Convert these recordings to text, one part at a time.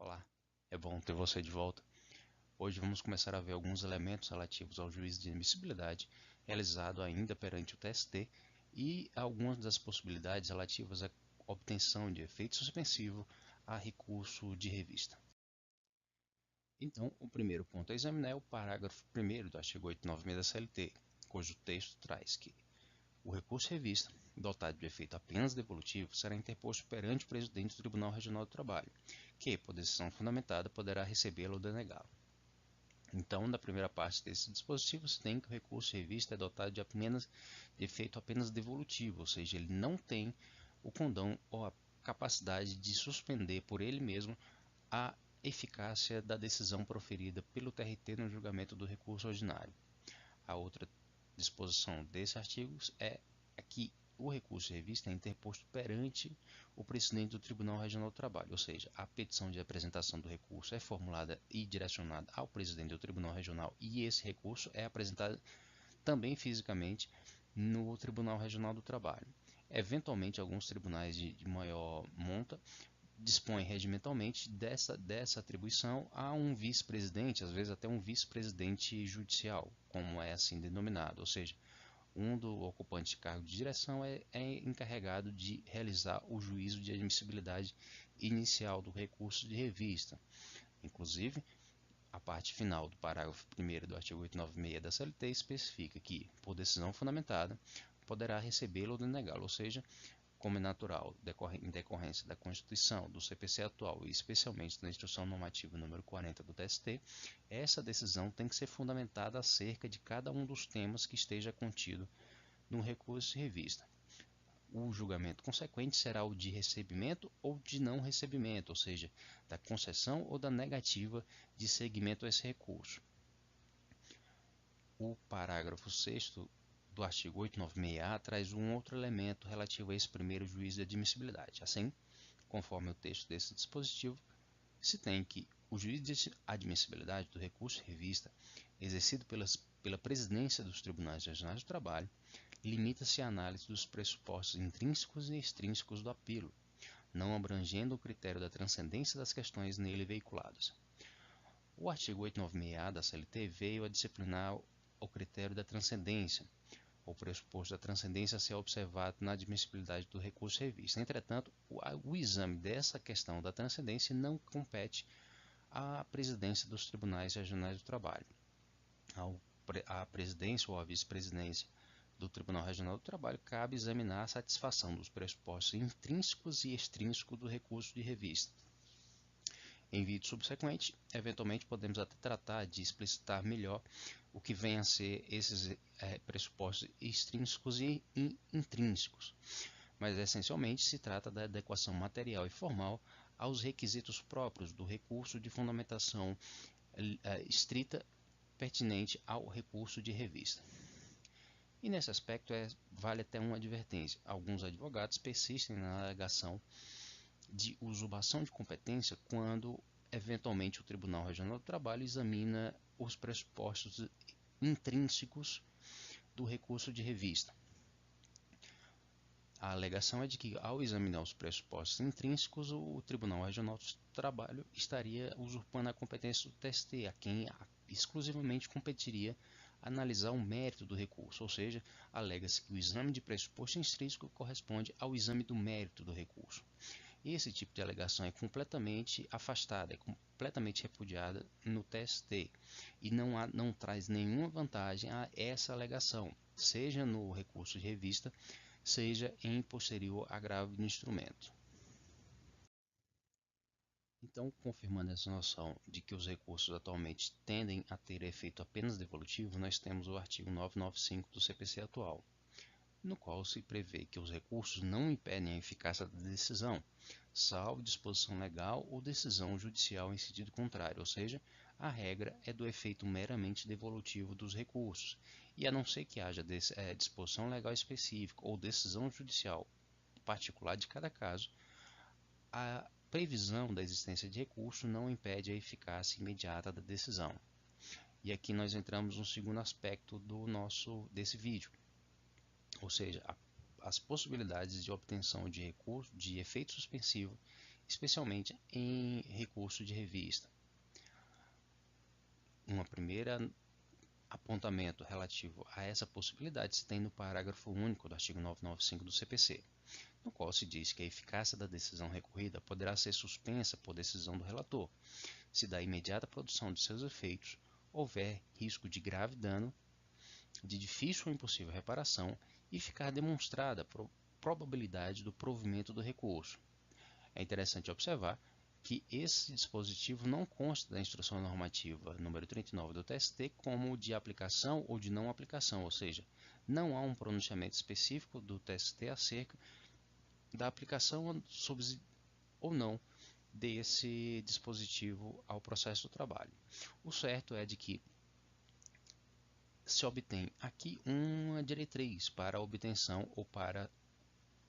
Olá, é bom ter você de volta. Hoje vamos começar a ver alguns elementos relativos ao juízo de admissibilidade realizado ainda perante o TST e algumas das possibilidades relativas à obtenção de efeito suspensivo a recurso de revista. Então, o primeiro ponto a examinar é o parágrafo 1º do artigo 896 da CLT, cujo texto traz que o recurso de revista, dotado de efeito apenas devolutivo, será interposto perante o presidente do Tribunal Regional do Trabalho, que, por decisão fundamentada, poderá recebê-lo ou denegá-lo. Então, na primeira parte desse dispositivo, se tem que o recurso de revista é dotado de efeito apenas devolutivo, ou seja, ele não tem o condão ou a capacidade de suspender por ele mesmo a eficácia da decisão proferida pelo TRT no julgamento do recurso ordinário. A outra disposição desse artigo é que o recurso de revista é interposto perante o presidente do Tribunal Regional do Trabalho, ou seja, a petição de apresentação do recurso é formulada e direcionada ao presidente do Tribunal Regional e esse recurso é apresentado também fisicamente no Tribunal Regional do Trabalho. Eventualmente, alguns tribunais de maior monta dispõem regimentalmente dessa atribuição a um vice-presidente, às vezes até um vice-presidente judicial, como é assim denominado, ou seja, um do ocupante de cargo de direção é encarregado de realizar o juízo de admissibilidade inicial do recurso de revista. Inclusive, a parte final do parágrafo 1º do artigo 896 da CLT especifica que, por decisão fundamentada, poderá recebê-lo ou denegá-lo, ou seja, como é natural, em decorrência da Constituição, do CPC atual e especialmente da Instrução Normativa número 40 do TST, essa decisão tem que ser fundamentada acerca de cada um dos temas que esteja contido no recurso de revista. O julgamento consequente será o de recebimento ou de não recebimento, ou seja, da concessão ou da negativa de seguimento a esse recurso. O parágrafo 6º do artigo 896-A traz um outro elemento relativo a esse primeiro juízo de admissibilidade. Assim, conforme o texto desse dispositivo, se tem que o juízo de admissibilidade do recurso de revista, exercido pela presidência dos Tribunais Regionais do Trabalho, limita-se à análise dos pressupostos intrínsecos e extrínsecos do apelo, não abrangendo o critério da transcendência das questões nele veiculadas. O artigo 896-A da CLT veio a disciplinar o critério da transcendência, o pressuposto da transcendência a ser observado na admissibilidade do recurso de revista. Entretanto, o exame dessa questão da transcendência não compete à presidência dos Tribunais Regionais do Trabalho. À presidência ou à vice-presidência do Tribunal Regional do Trabalho cabe examinar a satisfação dos pressupostos intrínsecos e extrínsecos do recurso de revista. Em vídeo subsequente, eventualmente podemos até tratar de explicitar melhor o que vem a ser esses pressupostos extrínsecos e intrínsecos, mas essencialmente se trata da adequação material e formal aos requisitos próprios do recurso de fundamentação estrita pertinente ao recurso de revista. E nesse aspecto vale até uma advertência. Alguns advogados persistem na alegação de usurpação de competência quando, eventualmente, o Tribunal Regional do Trabalho examina os pressupostos intrínsecos do recurso de revista. A alegação é de que, ao examinar os pressupostos intrínsecos, o Tribunal Regional do Trabalho estaria usurpando a competência do TST, a quem exclusivamente competiria analisar o mérito do recurso, ou seja, alega-se que o exame de pressuposto intrínseco corresponde ao exame do mérito do recurso. Esse tipo de alegação é completamente afastada, é completamente repudiada no TST e não traz nenhuma vantagem a essa alegação, seja no recurso de revista, seja em posterior agravo do instrumento. Então, confirmando essa noção de que os recursos atualmente tendem a ter efeito apenas devolutivo, nós temos o artigo 995 do CPC atual, no qual se prevê que os recursos não impedem a eficácia da decisão, salvo disposição legal ou decisão judicial em sentido contrário, ou seja, a regra é do efeito meramente devolutivo dos recursos, e a não ser que haja disposição legal específica ou decisão judicial particular de cada caso, a previsão da existência de recurso não impede a eficácia imediata da decisão. E aqui nós entramos no segundo aspecto desse vídeo, ou seja, as possibilidades de obtenção de recurso de efeito suspensivo especialmente em recurso de revista. Uma primeira apontamento relativo a essa possibilidade se tem no parágrafo único do artigo 995 do CPC, no qual se diz que a eficácia da decisão recorrida poderá ser suspensa por decisão do relator, se da imediata produção de seus efeitos houver risco de grave dano, de difícil ou impossível reparação e ficar demonstrada a probabilidade do provimento do recurso. É interessante observar que esse dispositivo não consta da instrução normativa número 39 do TST como de aplicação ou de não aplicação, ou seja, não há um pronunciamento específico do TST acerca da aplicação ou não desse dispositivo ao processo do trabalho. O certo é de que se obtém aqui uma diretriz para a obtenção ou para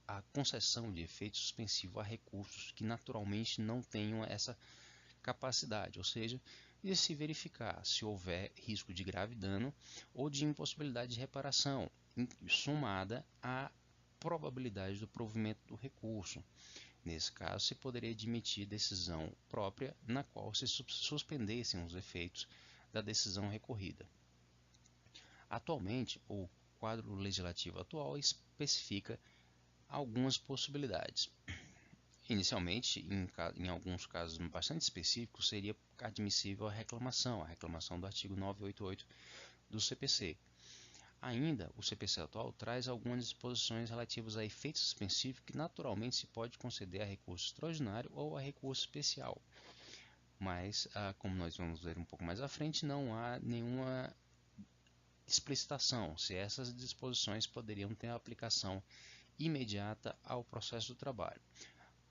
a concessão de efeito suspensivo a recursos que naturalmente não tenham essa capacidade, ou seja, de se verificar se houver risco de grave dano ou de impossibilidade de reparação, somada à probabilidade do provimento do recurso. Nesse caso, se poderia admitir decisão própria na qual se suspendessem os efeitos da decisão recorrida. Atualmente, o quadro legislativo atual especifica algumas possibilidades. Inicialmente, em alguns casos bastante específicos, seria admissível a reclamação do artigo 988 do CPC. Ainda, o CPC atual traz algumas disposições relativas a efeito suspensivo que naturalmente se pode conceder a recurso extraordinário ou a recurso especial. Mas, como nós vamos ver um pouco mais à frente, não há nenhuma explicitação se essas disposições poderiam ter aplicação imediata ao processo do trabalho.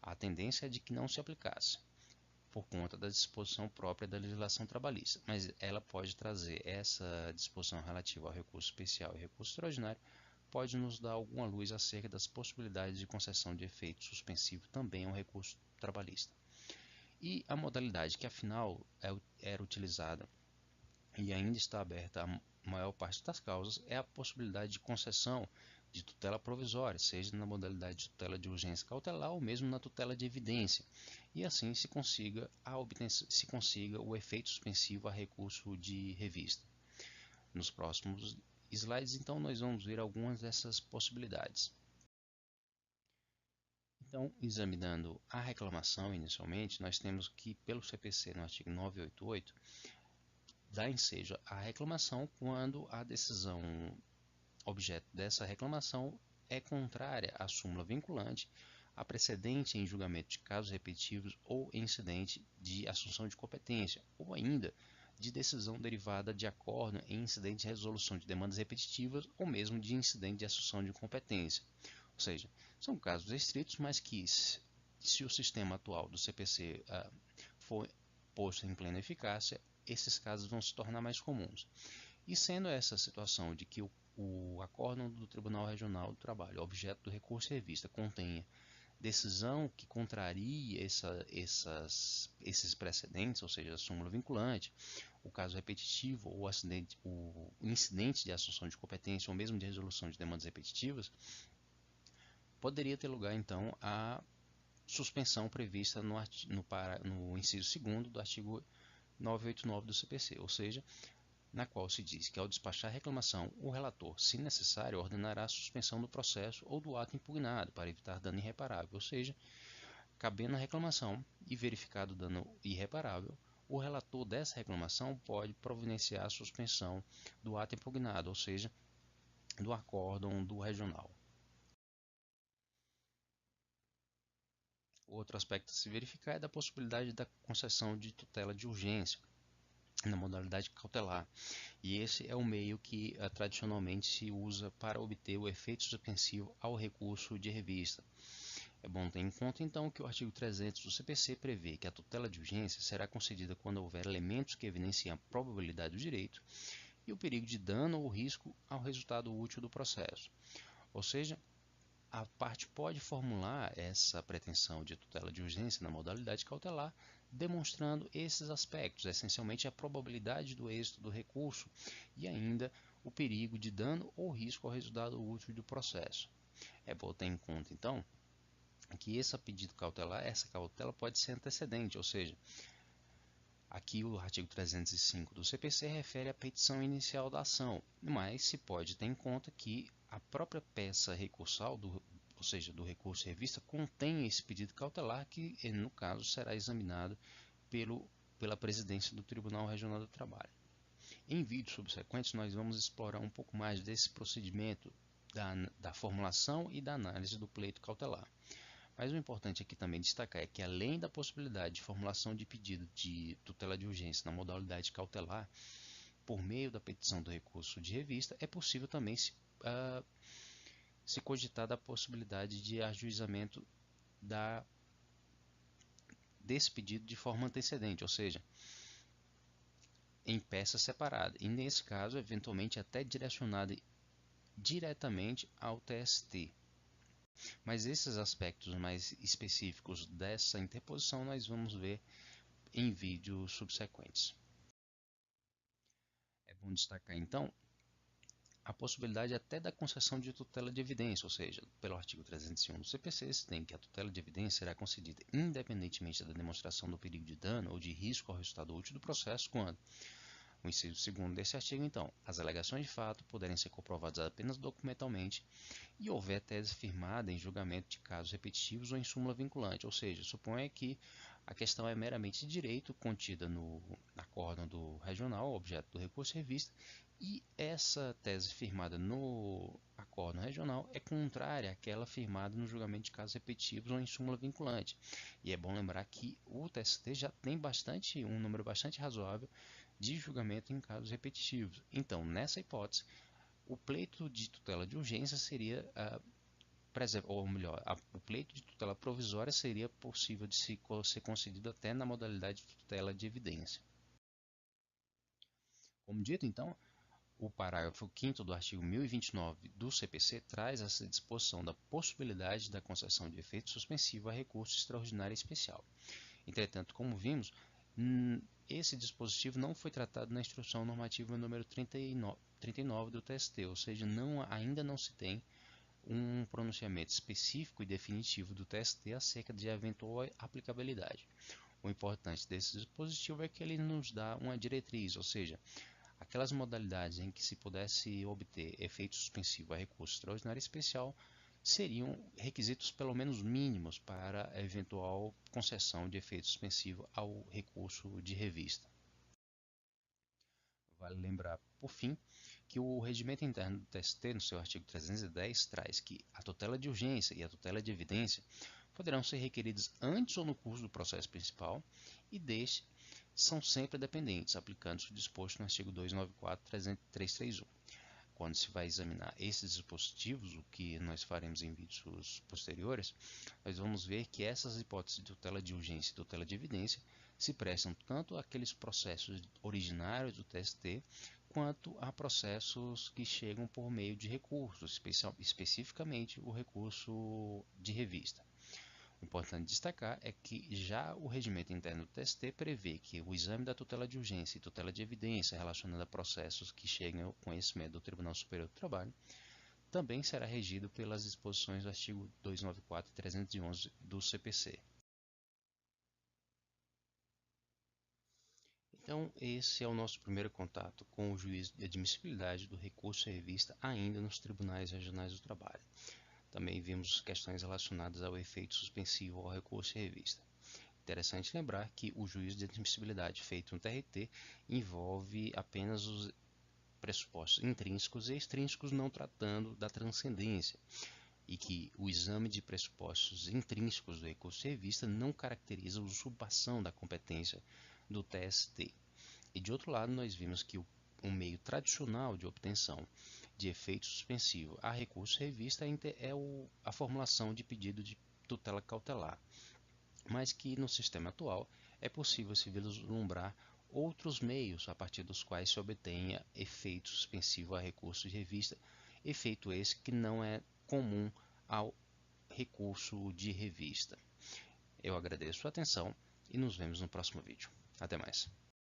A tendência é de que não se aplicasse, por conta da disposição própria da legislação trabalhista, mas ela pode trazer essa disposição relativa ao recurso especial e recurso extraordinário, pode nos dar alguma luz acerca das possibilidades de concessão de efeito suspensivo também ao recurso trabalhista. E a modalidade que afinal era utilizada e ainda está aberta a maior parte das causas é a possibilidade de concessão de tutela provisória, seja na modalidade de tutela de urgência cautelar ou mesmo na tutela de evidência, e assim se consiga o efeito suspensivo a recurso de revista. Nos próximos slides, então, nós vamos ver algumas dessas possibilidades. Então, examinando a reclamação inicialmente, nós temos que, pelo CPC, no artigo 988, dá ensejo à reclamação quando a decisão objeto dessa reclamação é contrária à súmula vinculante, a precedente em julgamento de casos repetitivos ou incidente de assunção de competência, ou ainda de decisão derivada de acordo em incidente de resolução de demandas repetitivas ou mesmo de incidente de assunção de competência. Ou seja, são casos restritos, mas que, se o sistema atual do CPC for posto em plena eficácia, esses casos vão se tornar mais comuns. E sendo essa situação de que o acórdão do Tribunal Regional do Trabalho, objeto do recurso em revista, contenha decisão que contrarie esses precedentes, ou seja, a súmula vinculante, o caso repetitivo ou o incidente de assunção de competência ou mesmo de resolução de demandas repetitivas, poderia ter lugar então a suspensão prevista no inciso 2º do artigo 989 do CPC, ou seja, na qual se diz que ao despachar a reclamação, o relator, se necessário, ordenará a suspensão do processo ou do ato impugnado para evitar dano irreparável, ou seja, cabendo a reclamação e verificado o dano irreparável, o relator dessa reclamação pode providenciar a suspensão do ato impugnado, ou seja, do acórdão do regional. Outro aspecto a se verificar é da possibilidade da concessão de tutela de urgência na modalidade cautelar, e esse é o meio que tradicionalmente se usa para obter o efeito suspensivo ao recurso de revista. É bom ter em conta então que o artigo 300 do CPC prevê que a tutela de urgência será concedida quando houver elementos que evidenciem a probabilidade do direito e o perigo de dano ou risco ao resultado útil do processo. Ou seja, a parte pode formular essa pretensão de tutela de urgência na modalidade cautelar, demonstrando esses aspectos, essencialmente a probabilidade do êxito do recurso e ainda o perigo de dano ou risco ao resultado útil do processo. É bom ter em conta, então, que esse pedido cautelar, essa cautela pode ser antecedente, ou seja, aqui o artigo 305 do CPC refere à petição inicial da ação, mas se pode ter em conta que a própria peça recursal, ou seja, do recurso revista, contém esse pedido cautelar que, no caso, será examinado pela presidência do Tribunal Regional do Trabalho. Em vídeos subsequentes, nós vamos explorar um pouco mais desse procedimento da formulação e da análise do pleito cautelar. Mas o importante aqui também destacar é que, além da possibilidade de formulação de pedido de tutela de urgência na modalidade cautelar, por meio da petição do recurso de revista, é possível também se cogitar da possibilidade de ajuizamento desse pedido de forma antecedente, ou seja, em peça separada, e nesse caso, eventualmente até direcionada diretamente ao TST. Mas esses aspectos mais específicos dessa interposição nós vamos ver em vídeos subsequentes. É bom destacar então a possibilidade até da concessão de tutela de evidência, ou seja, pelo artigo 301 do CPC, se tem que a tutela de evidência será concedida independentemente da demonstração do perigo de dano ou de risco ao resultado útil do processo, quando o inciso 2º desse artigo, então, as alegações de fato poderem ser comprovadas apenas documentalmente e houver tese firmada em julgamento de casos repetitivos ou em súmula vinculante, ou seja, suponha que a questão é meramente de direito contida no acórdão do regional, objeto do recurso revista, e essa tese firmada no acórdão regional é contrária àquela firmada no julgamento de casos repetitivos ou em súmula vinculante. E é bom lembrar que o TST já tem um número bastante razoável de julgamento em casos repetitivos. Então, nessa hipótese, o pleito de tutela de urgência seria, ou melhor, o pleito de tutela provisória seria possível de ser concedido até na modalidade de tutela de evidência. Como dito, então, o parágrafo 5º do artigo 1029 do CPC traz essa disposição da possibilidade da concessão de efeito suspensivo a recurso extraordinário e especial. Entretanto, como vimos, esse dispositivo não foi tratado na instrução normativa número 39 do TST, ou seja, ainda não se tem um pronunciamento específico e definitivo do TST acerca de eventual aplicabilidade. O importante desse dispositivo é que ele nos dá uma diretriz, ou seja, aquelas modalidades em que se pudesse obter efeito suspensivo a recurso extraordinário especial seriam requisitos pelo menos mínimos para a eventual concessão de efeito suspensivo ao recurso de revista. Vale lembrar, por fim, que o regimento interno do TST, no seu artigo 310, traz que a tutela de urgência e a tutela de evidência poderão ser requeridas antes ou no curso do processo principal e deste são sempre dependentes, aplicando-se o disposto no artigo 294.331. Quando se vai examinar esses dispositivos, o que nós faremos em vídeos posteriores, nós vamos ver que essas hipóteses de tutela de urgência e tutela de evidência se prestam tanto àqueles processos originários do TST, quanto a processos que chegam por meio de recursos, especificamente o recurso de revista. O importante destacar é que já o regimento interno do TST prevê que o exame da tutela de urgência e tutela de evidência relacionada a processos que chegam ao conhecimento do Tribunal Superior do Trabalho também será regido pelas disposições do artigo 294 e 311 do CPC. Então, esse é o nosso primeiro contato com o juízo de admissibilidade do recurso em revista ainda nos tribunais regionais do trabalho. Também vimos questões relacionadas ao efeito suspensivo ao recurso em revista. Interessante lembrar que o juízo de admissibilidade feito no TRT envolve apenas os pressupostos intrínsecos e extrínsecos, não tratando da transcendência, e que o exame de pressupostos intrínsecos do recurso de revista não caracteriza a usurpação da competência do TST. E de outro lado, nós vimos que o meio tradicional de obtenção de efeito suspensivo a recurso de revista é a formulação de pedido de tutela cautelar, mas que no sistema atual é possível se vislumbrar outros meios a partir dos quais se obtenha efeito suspensivo a recurso de revista, efeito esse que não é comum ao recurso de revista. Eu agradeço a atenção e nos vemos no próximo vídeo. Até mais.